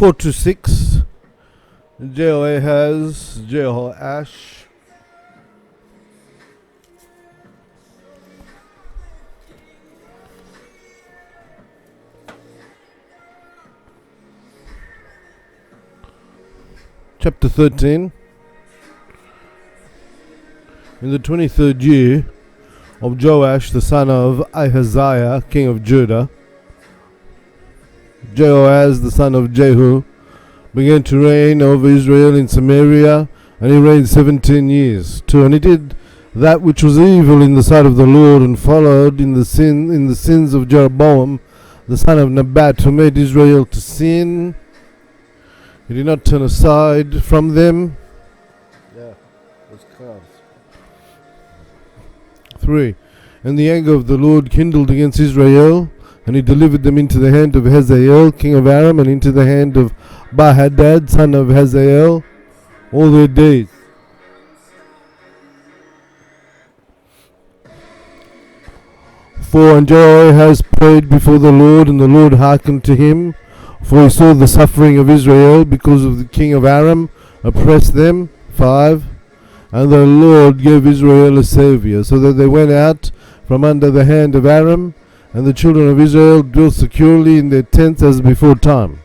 4 to 6. Jehoahaz, Jehoash. Chapter 13. In the 23rd year of Joash the son of Ahaziah, king of Judah, Jehoahaz the son of Jehu began to reign over Israel in Samaria, and he reigned 17 years. 2. And he did that which was evil in the sight of the Lord, and followed in the sins of Jeroboam the son of Nebat, who made Israel to sin. He did not turn aside from them. Those cards. 3. And the anger of the Lord kindled against Israel, and he delivered them into the hand of Hazael, king of Aram, and into the hand of Bahadad, son of Hazael, all their days. 4. And Jehoahaz prayed before the Lord, and the Lord hearkened to him, for he saw the suffering of Israel, because of the king of Aram oppressed them. 5. And the Lord gave Israel a savior, so that they went out from under the hand of Aram, and the children of Israel dwelt securely in their tents as before time.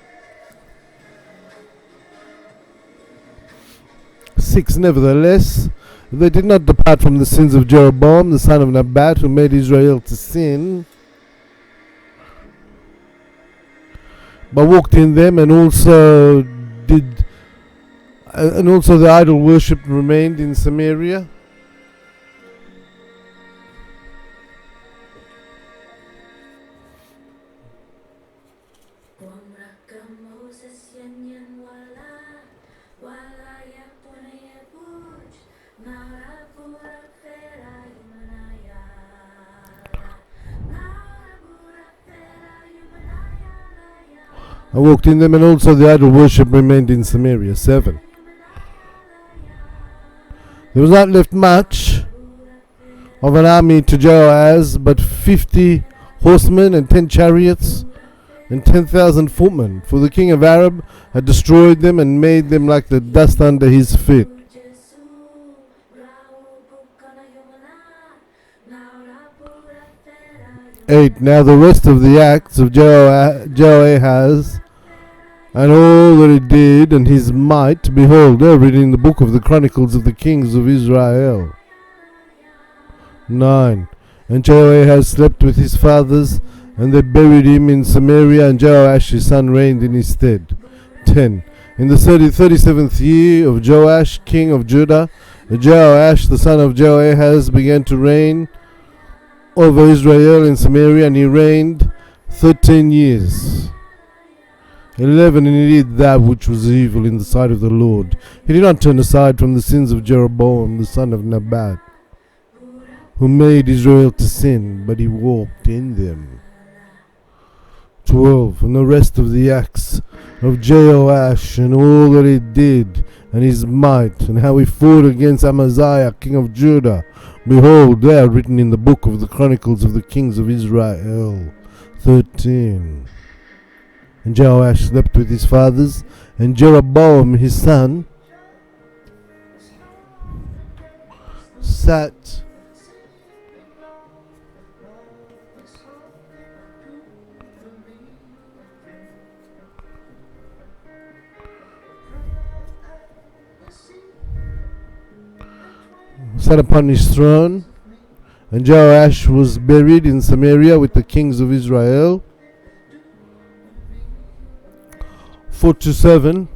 6. Nevertheless, they did not depart from the sins of Jeroboam the son of Nebat, who made Israel to sin, but walked in them, and also the idol worship remained in Samaria. I walked in them, and also the idol worship remained in Samaria. 7. There was not left much of an army to Jehoahaz, but 50 horsemen and 10 chariots and 10,000 footmen, for the king of Aram had destroyed them and made them like the dust under his feet. 8. Now the rest of the acts of Jehoahaz, and all that he did, and his might, behold, they are written in the book of the Chronicles of the Kings of Israel. 9. And Jehoahaz slept with his fathers, and they buried him in Samaria, and Jehoash his son reigned in his stead. 10. In the 37th year of Joash, king of Judah, Jehoash the son of Jehoahaz began to reign over Israel in Samaria, and he reigned 13 years. 11. And he did that which was evil in the sight of the Lord. He did not turn aside from the sins of Jeroboam the son of Nebat, who made Israel to sin, but he walked in them. 12. And the rest of the acts of Jehoash, and all that he did, and his might, and how he fought against Amaziah king of Judah, behold, they are written in the book of the Chronicles of the Kings of Israel. 13. And Jehoash slept with his fathers, and Jeroboam his son sat upon his throne, and Jehoash was buried in Samaria with the kings of Israel. 4 to 7.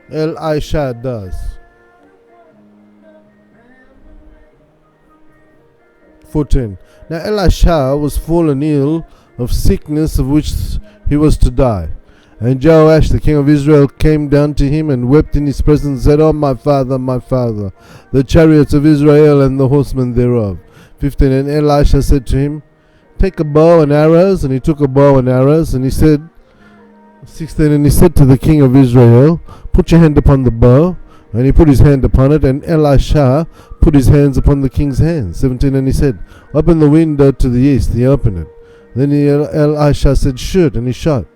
Elisha does. 14. Now Elisha was fallen ill of sickness of which he was to die. And Joash the king of Israel came down to him and wept in his presence, and said, "Oh, my father, the chariots of Israel and the horsemen thereof." 15. And Elisha said to him, "Take a bow and arrows." And he took a bow and arrows, and he said, 16. And he said to the king of Israel, "Put your hand upon the bow." And he put his hand upon it, and Elisha put his hands upon the king's hands. 17. And he said, "Open the window to the east." He opened it. Then Elisha said, "Shoot." And he shot.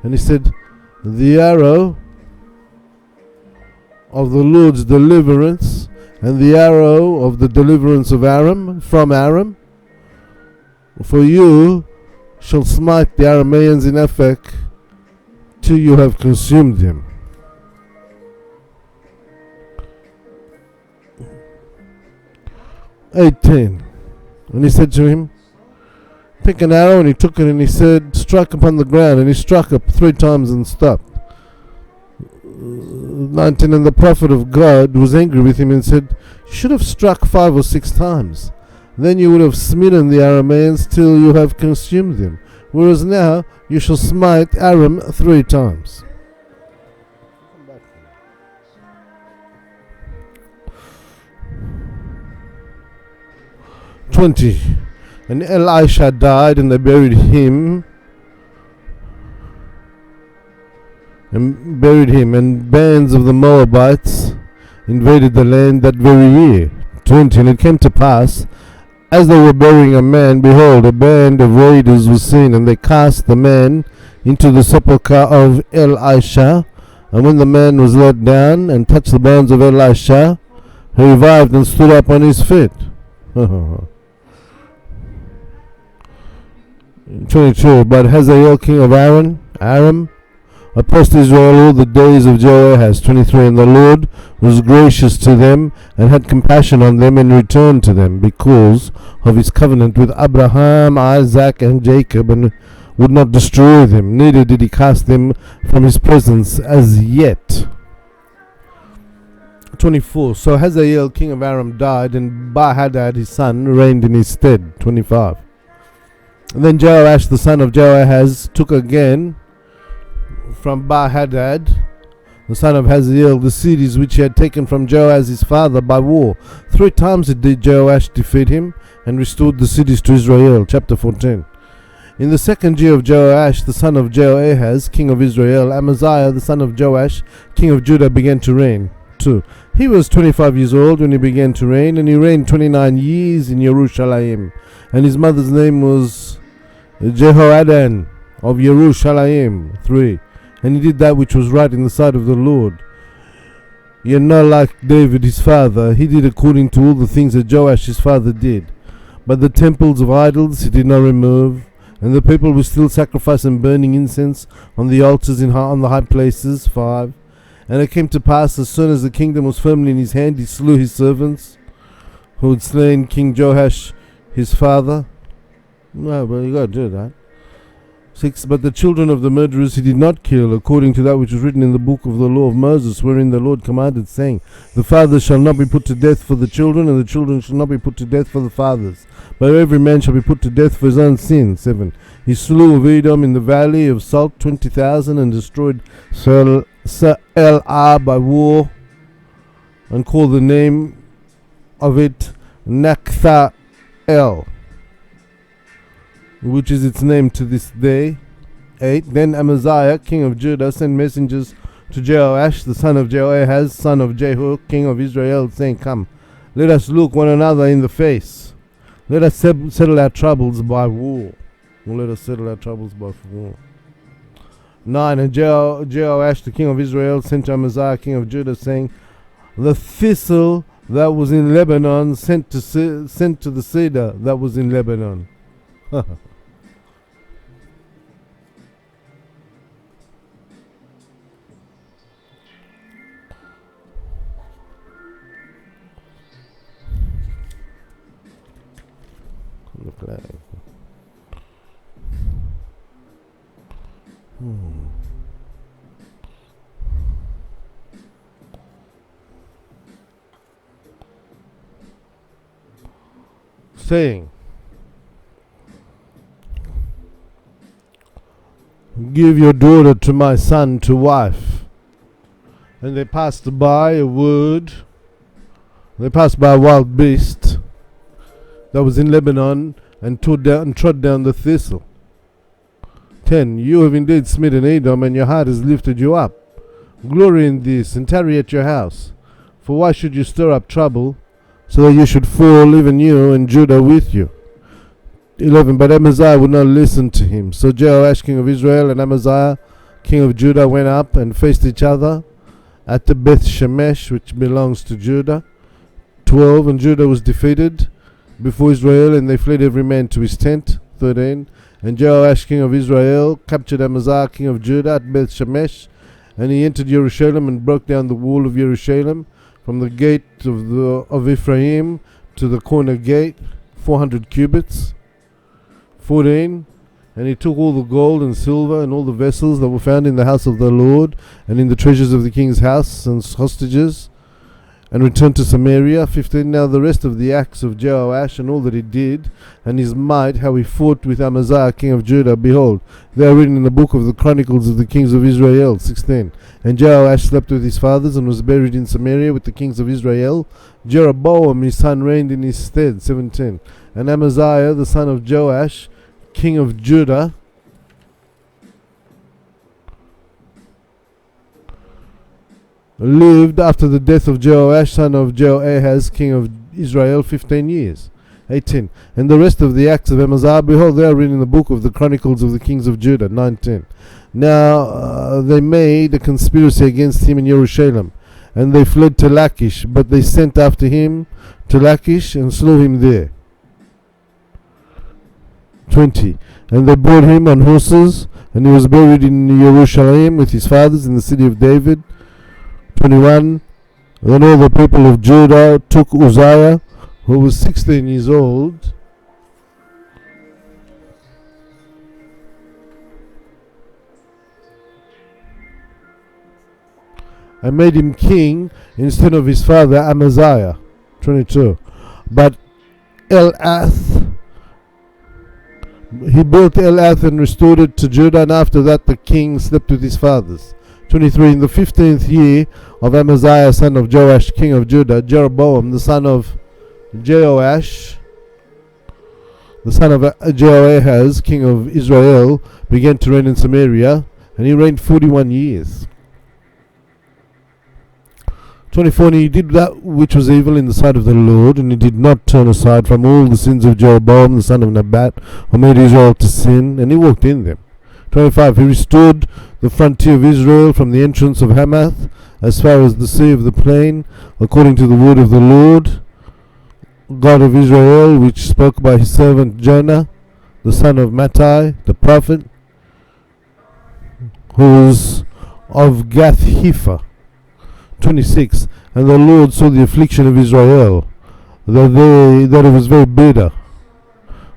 And he said, the arrow of the Lord's deliverance and the arrow of the deliverance of Aram from Aram. For you shall smite the Arameans in Aphek till you have consumed them. (18) And he said to him, take an arrow, and he took it, and he said, strike upon the ground, and he struck up 3 times and stopped. 19 And the prophet of God was angry with him and said, you should have struck 5 or 6 times. Then you would have smitten the Arameans till you have consumed them. Whereas now you shall smite Aram 3 times. (20) And Elisha died, and they buried him. And bands of the Moabites invaded the land that very year. 20 And it came to pass, as they were burying a man, behold, a band of raiders was seen, and they cast the man into the sepulchre of Elisha. And when the man was let down and touched the bones of Elisha, he revived and stood up on his feet. 22 But Hazael king of Aram oppressed Israel all the days of Jehoahaz. 23 And the Lord was gracious to them, and had compassion on them, and returned to them, because of his covenant with Abraham, Isaac, and Jacob, and would not destroy them, neither did he cast them from his presence as yet. 24 So Hazael king of Aram died, and Bahadad his son reigned in his stead. 25 And then Joash the son of Jehoahaz took again from Bahadad the son of Hazael the cities which he had taken from Joaz his father by war. 3 times did Joash defeat him, and restored the cities to Israel. Chapter 14 In the 2nd year of Joash the son of Jehoahaz king of Israel, Amaziah the son of Joash king of Judah began to reign. 2 He was 25 years old when he began to reign, and he reigned 29 years in Jerusalem. And his mother's name was Jehoadan of Jerusalem. 3 And he did that which was right in the sight of the Lord. Yet not like David his father, he did according to all the things that Joash his father did. But the temples of idols he did not remove, and the people were still sacrificing burning incense on the altars on the high places. 5 And it came to pass, as soon as the kingdom was firmly in his hand, he slew his servants who had slain King Joash his father. No, but you got to do that. 6 But the children of the murderers he did not kill, according to that which was written in the book of the law of Moses, wherein the Lord commanded, saying, the fathers shall not be put to death for the children, and the children shall not be put to death for the fathers, but every man shall be put to death for his own sin. 7 He slew of Edom in the valley of Salt 20,000, and destroyed Se'elah by war, and called the name of it Nachthael, which is its name to this day. 8 Then Amaziah king of Judah sent messengers to Joash the son of Jehoahaz son of Jehu king of Israel, saying, come, let us look one another in the face, let us settle our troubles by war. Let us settle our troubles by war. 9 And Joash the king of Israel sent to Amaziah king of Judah, saying, the thistle that was in Lebanon sent to the cedar that was in Lebanon. Saying, give your daughter to my son to wife. And they passed by a wood. They passed by a wild beast that was in Lebanon, and trod down the thistle. 10 You have indeed smitten Edom, and your heart has lifted you up. Glory in this, and tarry at your house. For why should you stir up trouble, so that you should fall, even you and Judah with you? 11 But Amaziah would not listen to him. So Joash king of Israel and Amaziah king of Judah, went up and faced each other at the Beth Shemesh, which belongs to Judah. 12. And Judah was defeated before Israel, and they fled every man to his tent. 13. And Joash, king of Israel, captured Amaziah, king of Judah, at Beth Shemesh, and he entered Jerusalem and broke down the wall of Jerusalem from the gate of Ephraim to the corner gate, 400 cubits. 14. And he took all the gold and silver and all the vessels that were found in the house of the Lord and in the treasures of the king's house and hostages, and returned to Samaria. 15. Now the rest of the acts of Joash and all that he did, and his might, how he fought with Amaziah king of Judah, behold, they are written in the book of the Chronicles of the kings of Israel. 16. And Joash slept with his fathers and was buried in Samaria with the kings of Israel. Jeroboam his son reigned in his stead. 17. And Amaziah the son of Joash, king of Judah, lived after the death of Joash, son of Joahaz, king of Israel, 15 years. 18. And the rest of the acts of Amaziah, behold, they are written in the book of the Chronicles of the kings of Judah. 19. Now they made a conspiracy against him in Jerusalem, and they fled to Lachish, but they sent after him to Lachish and slew him there. 20. And they brought him on horses, and he was buried in Jerusalem with his fathers in the city of David. 21. Then all the people of Judah took Uzziah, who was 16 years old, and made him king instead of his father Amaziah. 22. But he built Elath and restored it to Judah, and after that the king slept with his fathers. 23. In the 15th year of Amaziah son of Joash king of Judah, Jeroboam the son of Joash the son of Joahaz king of Israel began to reign in Samaria, and he reigned 41 years. 24. And he did that which was evil in the sight of the Lord, and he did not turn aside from all the sins of Jeroboam the son of Nebat, who made Israel to sin, and he walked in them. 25. He restored the frontier of Israel from the entrance of Hamath as far as the sea of the plain, according to the word of the Lord God of Israel, which spoke by his servant Jonah, the son of Mattai, the prophet, who was of Gath Hepher. 26. And the Lord saw the affliction of Israel, that it was very bitter,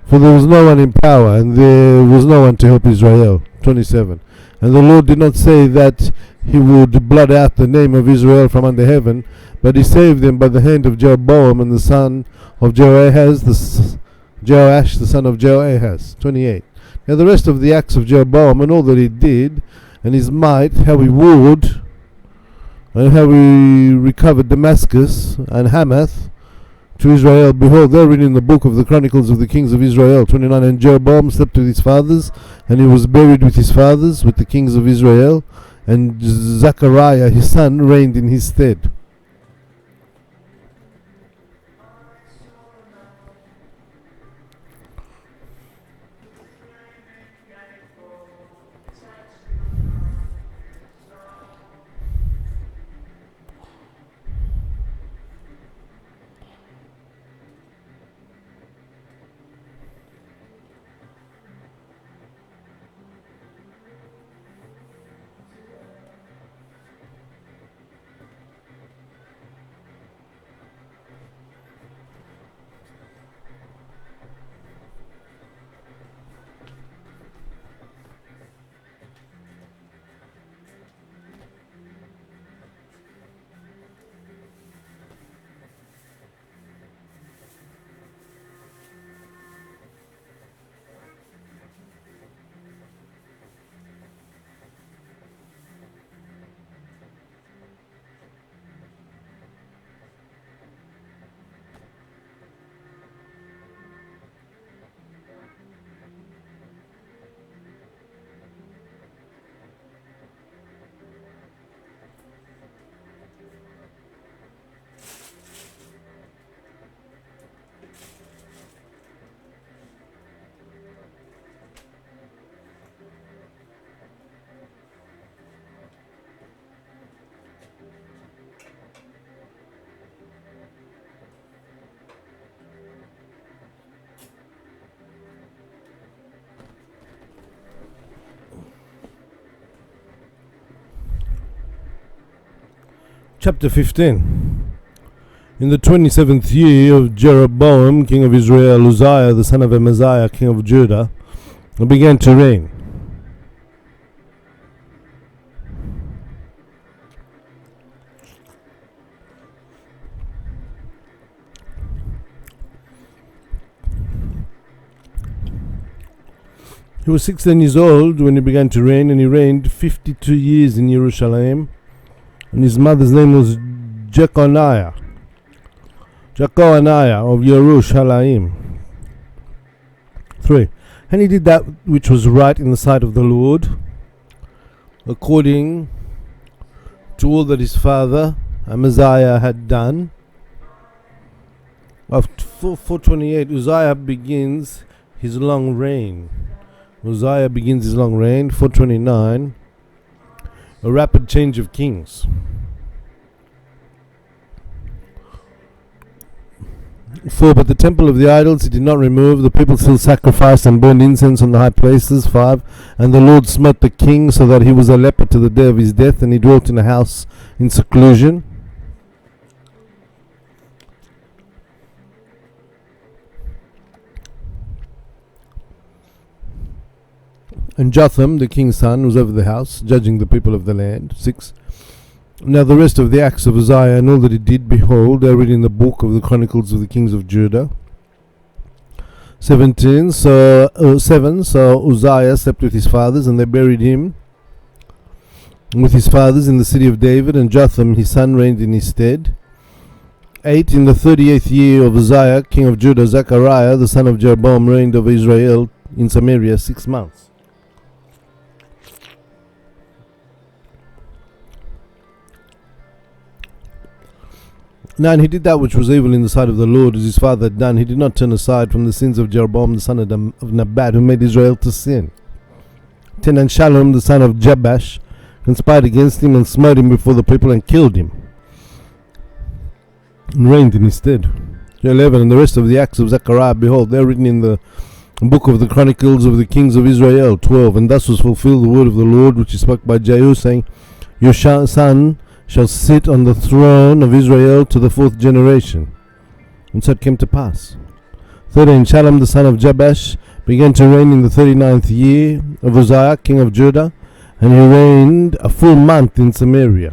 for there was no one in power, and there was no one to help Israel. 27. And the Lord did not say that he would blot out the name of Israel from under heaven, but he saved them by the hand of Jeroboam and the son of Joash, the son of Joahaz. 28. Now the rest of the acts of Jeroboam and all that he did, and his might, how he warred, and how he recovered Damascus and Hamath to Israel, behold, they are written in the book of the Chronicles of the kings of Israel. 29. And Jeroboam slept with his fathers, and he was buried with his fathers, with the kings of Israel, and Zechariah his son reigned in his stead. Chapter 15. In the 27th year of Jeroboam, king of Israel, Uzziah, the son of Amaziah, king of Judah, began to reign. He was 16 years old when he began to reign, and he reigned 52 years in Jerusalem. And his mother's name was Jeconiah of Jerusalem. 3. And he did that which was right in the sight of the Lord, according to all that his father Amaziah had done. After 428, Uzziah begins his long reign. 429, a rapid change of kings. 4. But the temple of the idols he did not remove. The people still sacrificed and burned incense on the high places. 5. And the Lord smote the king so that he was a leper to the day of his death, and he dwelt in a house in seclusion. And Jotham, the king's son, was over the house, judging the people of the land. 6. Now the rest of the acts of Uzziah and all that he did, behold, they are written in the book of the Chronicles of the kings of Judah. 7. So Uzziah slept with his fathers, and they buried him with his fathers in the city of David, and Jotham his son reigned in his stead. 8. In the 38th year of Uzziah, king of Judah, Zechariah, the son of Jeroboam, reigned over Israel in Samaria 6 months. 9. He did that which was evil in the sight of the Lord, as his father had done. He did not turn aside from the sins of Jeroboam the son of Nebat, who made Israel to sin. 10. And Shallum the son of Jabesh conspired against him, and smote him before the people, and killed him, and reigned in his stead. 11. And the rest of the acts of Zechariah, behold, they are written in the book of the Chronicles of the kings of Israel. 12. And thus was fulfilled the word of the Lord, which he spoke by Jehu, saying, Your son shall sit on the throne of Israel to the 4th generation. And so it came to pass. 13. Shallum the son of Jabesh began to reign in the 39th year of Uzziah, king of Judah, and he reigned a full month in Samaria.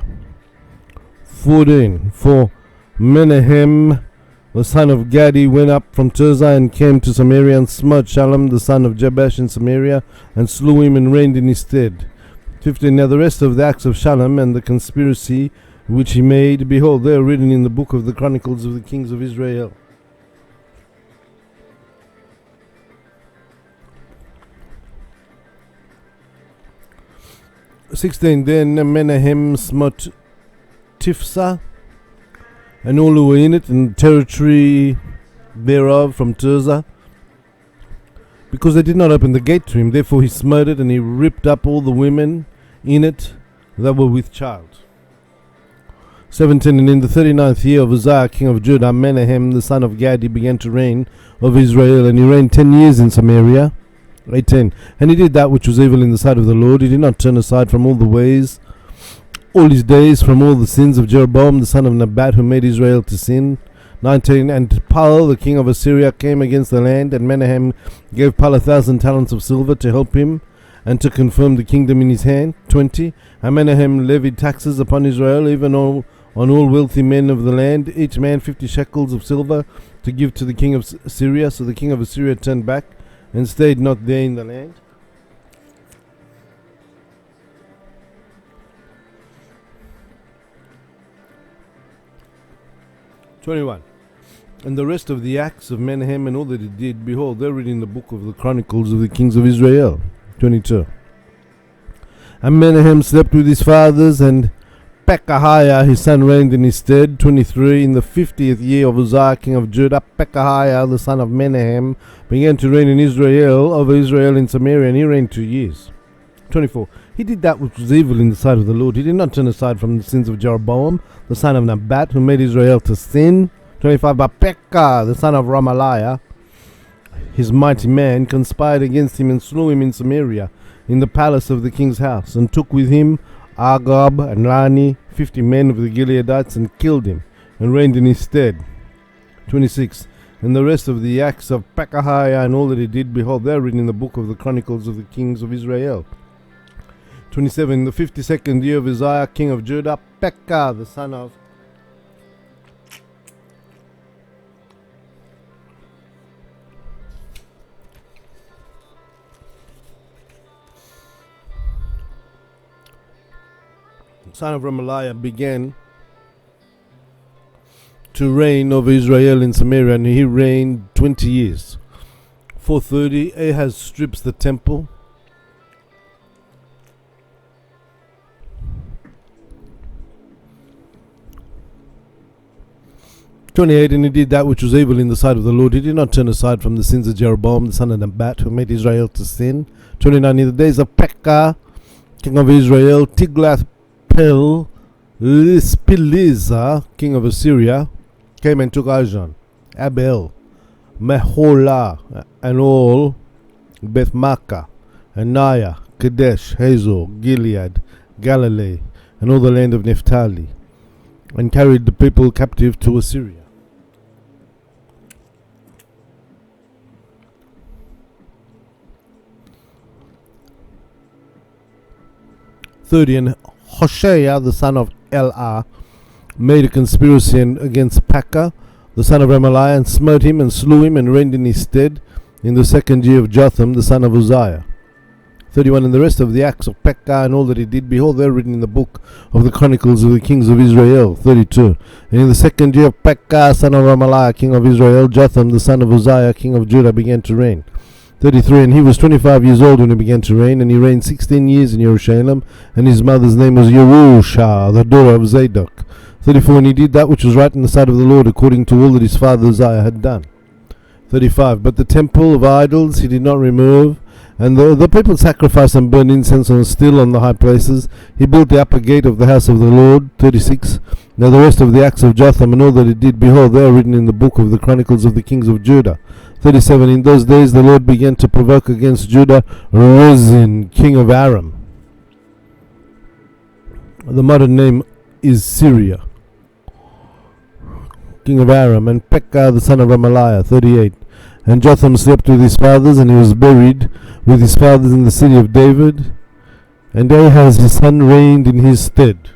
14. For Menahem the son of Gadi went up from Tirzah and came to Samaria, and smote Shallum the son of Jabesh in Samaria, and slew him, and reigned in his stead. 15. Now the rest of the acts of Shallum and the conspiracy which he made, behold, they are written in the book of the Chronicles of the kings of Israel. 16. Then Menahem smote Tifsa and all who were in it, and the territory thereof from Tirzah, because they did not open the gate to him. Therefore he smote it, and he ripped up all the women in it that were with child. 17. And in the 39th year of Uzziah, king of Judah, Menahem the son of Gadi began to reign of Israel, and he reigned 10 years in Samaria. 18. And he did that which was evil in the sight of the Lord. He did not turn aside from all the ways, all his days, from all the sins of Jeroboam the son of Nebat, who made Israel to sin. 19. And Pul the king of Assyria came against the land, and Menahem gave Pul 1,000 talents of silver to help him, and to confirm the kingdom in his hand. 20. And Menahem levied taxes upon Israel, even on all wealthy men of the land, each man 50 shekels of silver, to give to the king of Assyria. So the king of Assyria turned back, and stayed not there in the land. 21. And the rest of the acts of Menahem and all that he did, behold, they are written in the book of the Chronicles of the kings of Israel. 22. And Menahem slept with his fathers, and Pekahiah his son reigned in his stead. 23. In the 50th year of Uzziah king of Judah, Pekahiah the son of Menahem began to reign in Israel, over Israel in Samaria, and he reigned 2 years. 24. He did that which was evil in the sight of the Lord. He did not turn aside from the sins of Jeroboam the son of Nebat, who made Israel to sin. 25. But Pekah the son of Ramaliah, his mighty man, conspired against him, and slew him in Samaria, in the palace of the king's house, and took with him Agab and Lani, 50 men of the Gileadites and killed him, and reigned in his stead. 26. And the rest of the acts of Pekahiah and all that he did, behold, they are written in the book of the Chronicles of the Kings of Israel. 27. In the 52nd year of Uzziah, king of Judah, Pekah, the son of Remaliah began to reign over Israel in Samaria, and he reigned 20 years. 430, Ahaz strips the temple. 28, and he did that which was evil in the sight of the Lord. He did not turn aside from the sins of Jeroboam, the son of Nebat, who made Israel to sin. 29, in the days of Pekah, king of Israel, Tiglath-Pileser, king of Assyria, came and took Ajon, Abel, Meholah, and all, Beth-Makkah, and Naya, Kadesh, Hazor, Gilead, Galilee, and all the land of Naphtali, and carried the people captive to Assyria. 30, and Hoshea, the son of Elah, made a conspiracy against Pekah, the son of Remaliah, and smote him and slew him and reigned in his stead in the 2nd year of Jotham, the son of Uzziah. 31, and the rest of the acts of Pekah and all that he did, behold, they are written in the book of the Chronicles of the Kings of Israel. 32, and in the 2nd year of Pekah, son of Remaliah, king of Israel, Jotham, the son of Uzziah, king of Judah, began to reign. 33, and he was 25 years old when he began to reign, and he reigned 16 years in Jerusalem, and his mother's name was Yerusha, the daughter of Zadok. 34, and he did that which was right in the sight of the Lord, according to all that his father Uzziah had done. 35, but the temple of idols he did not remove, and the people sacrificed and burned incense on still on the high places. He built the upper gate of the house of the Lord. 36, now the rest of the acts of Jotham and all that he did, behold, they are written in the book of the Chronicles of the Kings of Judah. 37, in those days the Lord began to provoke against Judah Rezin, king of Aram. The modern name is Syria, king of Aram, and Pekah the son of Remaliah. 38, and Jotham slept with his fathers, and he was buried with his fathers in the city of David, and Ahaz his son reigned in his stead.